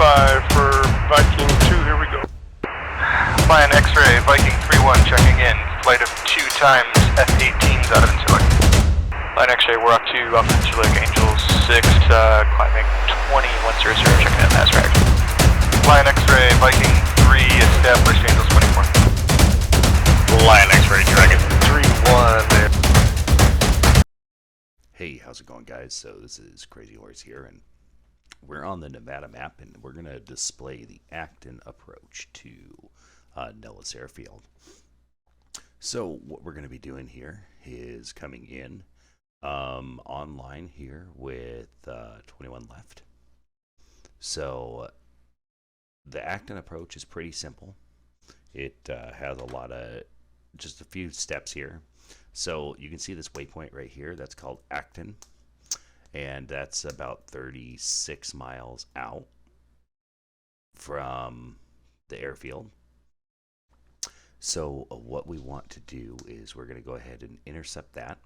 45 for Viking 2, here we go. Flying X-ray, Viking 3-1 checking in. Flight of 2 times F-18s out of Interlake. Flying X-ray, we're up to Interlake, Angels 6, climbing 20-100, checking in, that's right. Flying X-ray, Viking 3, established, Angels 24. Flying X-ray, Dragon 3-1 there. Hey, how's it going, guys? So this is Crazy Horse here, and we're on the Nevada map, and we're going to display the ACTON approach to Nellis Airfield. So what we're going to be doing here is coming in online here with 21 left. So the ACTON approach is pretty simple. It has just a few steps here. So you can see this waypoint right here, that's called ACTON, and that's about 36 miles out from the airfield. So what we want to do is we're going to go ahead and intercept that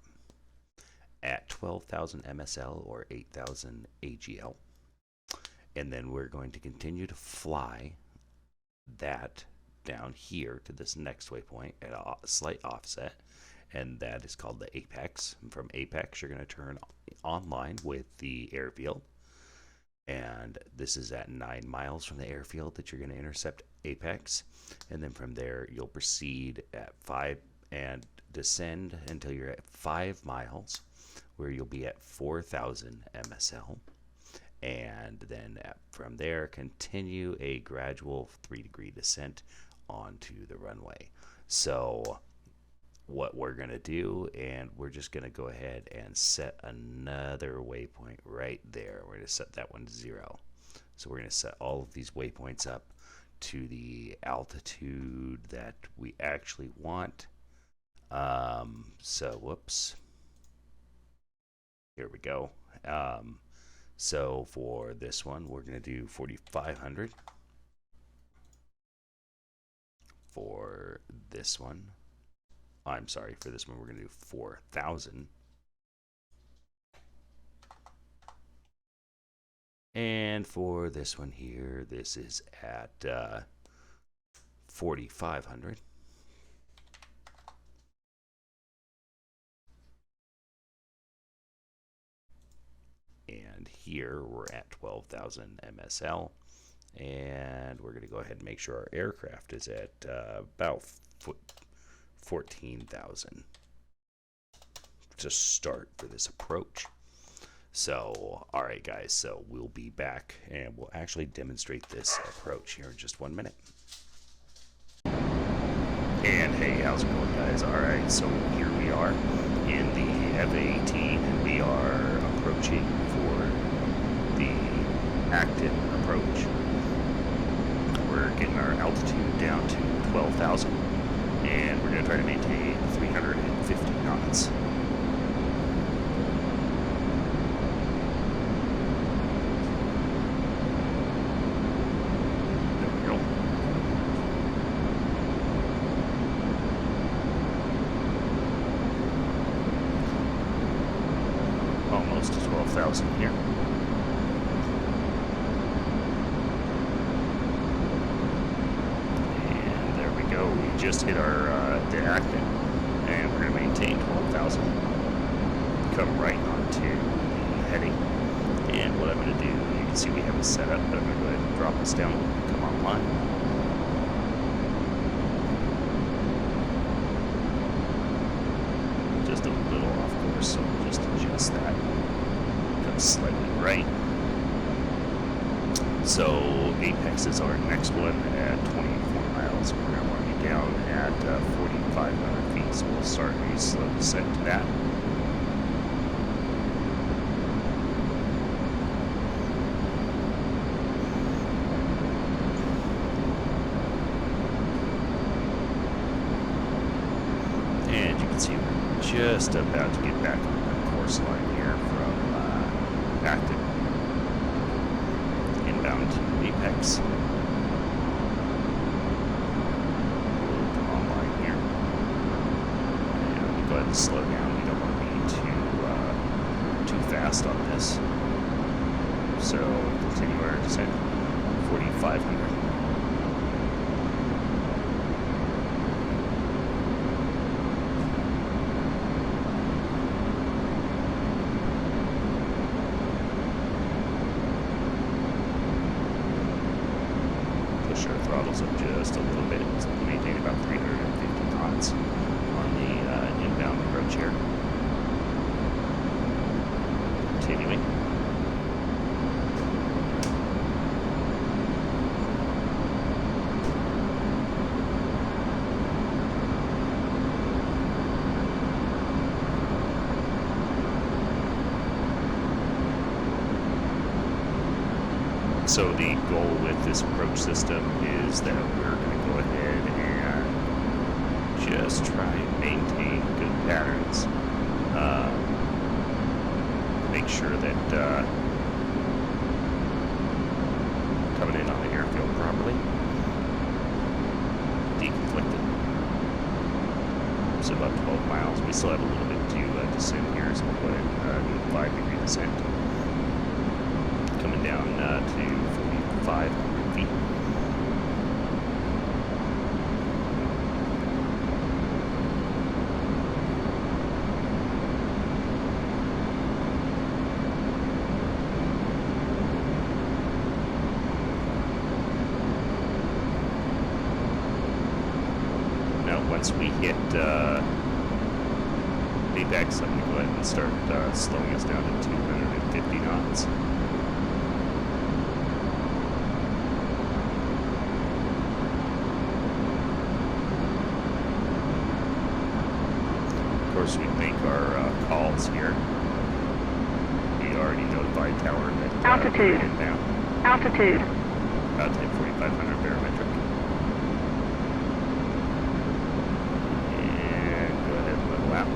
at 12,000 MSL or 8,000 AGL, and then we're going to continue to fly that down here to this next waypoint at a slight offset, and that is called the apex. And from apex, you're going to turn online with the airfield, and this is at 9 miles from the airfield that you're going to intercept apex, and then from there you'll proceed at 5 and descend until you're at 5 miles, where you'll be at 4,000 MSL, and then from there continue a gradual 3-degree descent onto the runway. So what we're going to do, and we're just going to go ahead and set another waypoint right there. We're going to set that one to 0. So we're going to set all of these waypoints up to the altitude that we actually want. So whoops, here we go. So for this one, we're going to do 4,500. For this one, for this one, we're going to do 4,000. And for this one here, this is at 4,500. And here we're at 12,000 MSL. And we're going to go ahead and make sure our aircraft is at about 14,000 to start for this approach. So, alright guys, so we'll be back and we'll actually demonstrate this approach here in just 1 minute. And hey, how's it going, guys? Alright, so here we are in the F-18, and we are approaching for the ACTON approach. We're getting our altitude down to 12,000, and we're going to try to maintain 350 knots. There we go. Almost to 12,000 here. We just hit our the ACTON, and we're going to maintain 12,000. Come right onto the heading, and what I'm going to do, you can see we have it set up, but I'm going to go ahead and drop this down, come online. Just a little off course, so we'll just adjust that. Come slightly right. So apex is our next one at 24 miles. We're going to want to be down at 4,500 feet, so we'll start a slow descent to that. And you can see we're just about to get back on the course line here from ACTON. Inbound to apex. Come online here. And go ahead and slow down. We don't want to be too fast on this. So continue our descent. 4500. Push our throttles up just a little bit to maintain about 350 knots on the inbound approach here. Continuing. So the goal with this approach system is that we're going to go ahead and just try and maintain good patterns. Make sure that coming in on the airfield properly, deconflicted. So about 12 miles. We still have a little bit to descend here, so we'll go ahead and do a 5-degree descent. Coming down to 4,500 feet. Now, once we hit apex, I'm going to go ahead and start slowing us down to 250 knots. Of course, we make our calls here. We already notified tower that altitude. Inbound. Altitude. About to hit 4,500 barometric. And go ahead and level out.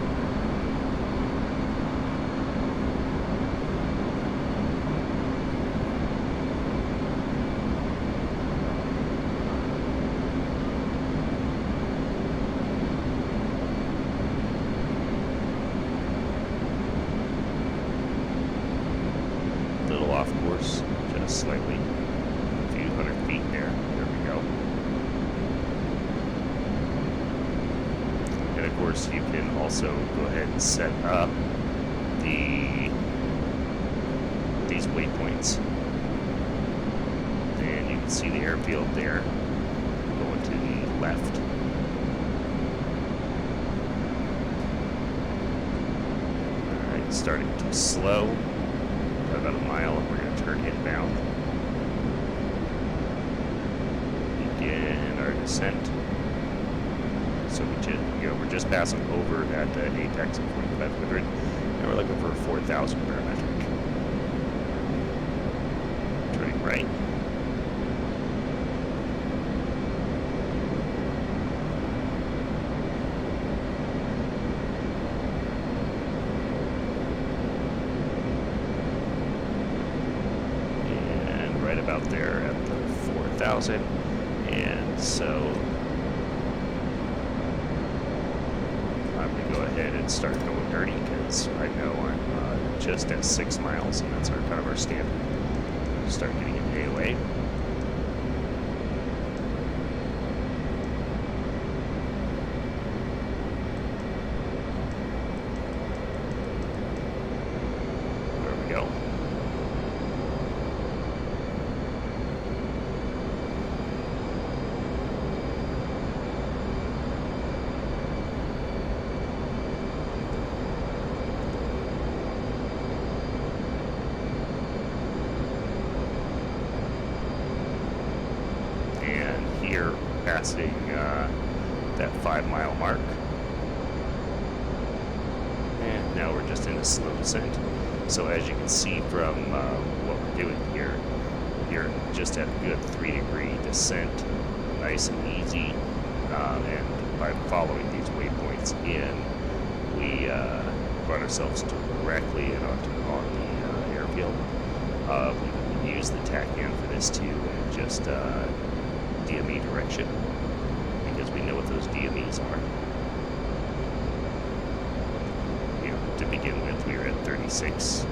Little off course, just slightly. A few hundred feet there. There we go. And of course, you can also go ahead and set up these waypoints. And you can see the airfield there going to the left. Alright, starting to slow. About a mile, and we're going to turn inbound. Begin our descent. So we're just passing over that apex of 4,500, and we're looking for 4,000 barometric. Turning right. Right about there at the 4,000, and so I'm going to go ahead and start going dirty because I know I'm just at 6 miles, and that's kind of our standard. Start getting an AOA. There we go. Here, passing that 5-mile mark. And now we're just in a slow descent. So as you can see from what we're doing here, you're just at a good 3-degree descent, nice and easy. And by following these waypoints in, we brought ourselves directly in on the airfield. We can use the TACAN for this too, and just DME direction, because we know what those DMEs are. You know, to begin with, we were at 36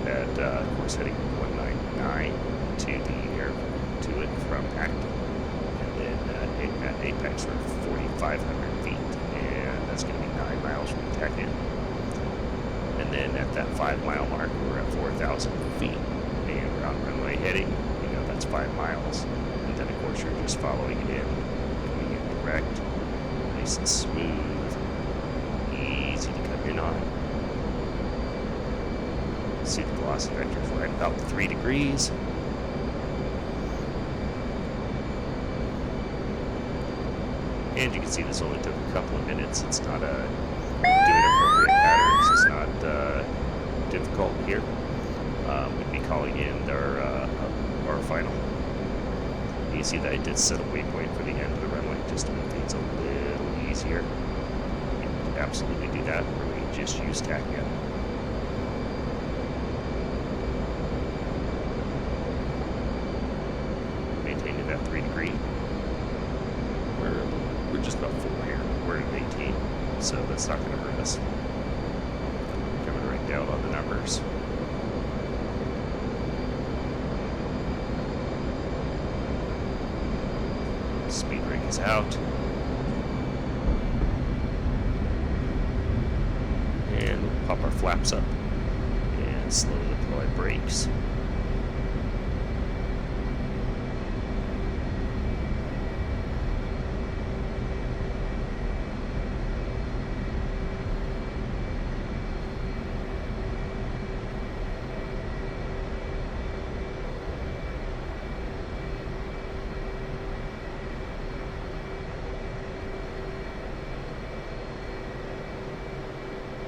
at course heading 199 to the air to it from apex for 4,500 feet, and that's going to be 9 miles from the tech end. And then at that 5 mile mark, we're at 4,000 feet, and we're on runway heading. That's 5 miles, and then of course you're just following it in, coming in direct, nice and smooth, easy to come in on. See the velocity vector is right about 3 degrees. And you can see this only took a couple of minutes. It's not doing appropriate patterns. It's not difficult here. We'd be calling in our final. You see that I did set a waypoint for the end of the runway just to make things a little easier. You can absolutely do that, or we can just use tack in. Maintain it at 3 degrees. We're just about full here. We're at 18, so that's not going to hurt us. Coming right down on the numbers. Speed brake is out. And we'll pop our flaps up and slowly deploy brakes.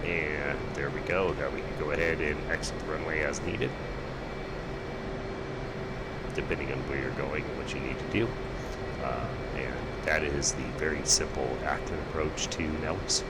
And there we go. Now we can go ahead and exit the runway as needed, depending on where you're going and what you need to do. And that is the very simple ACTON approach to Nellis.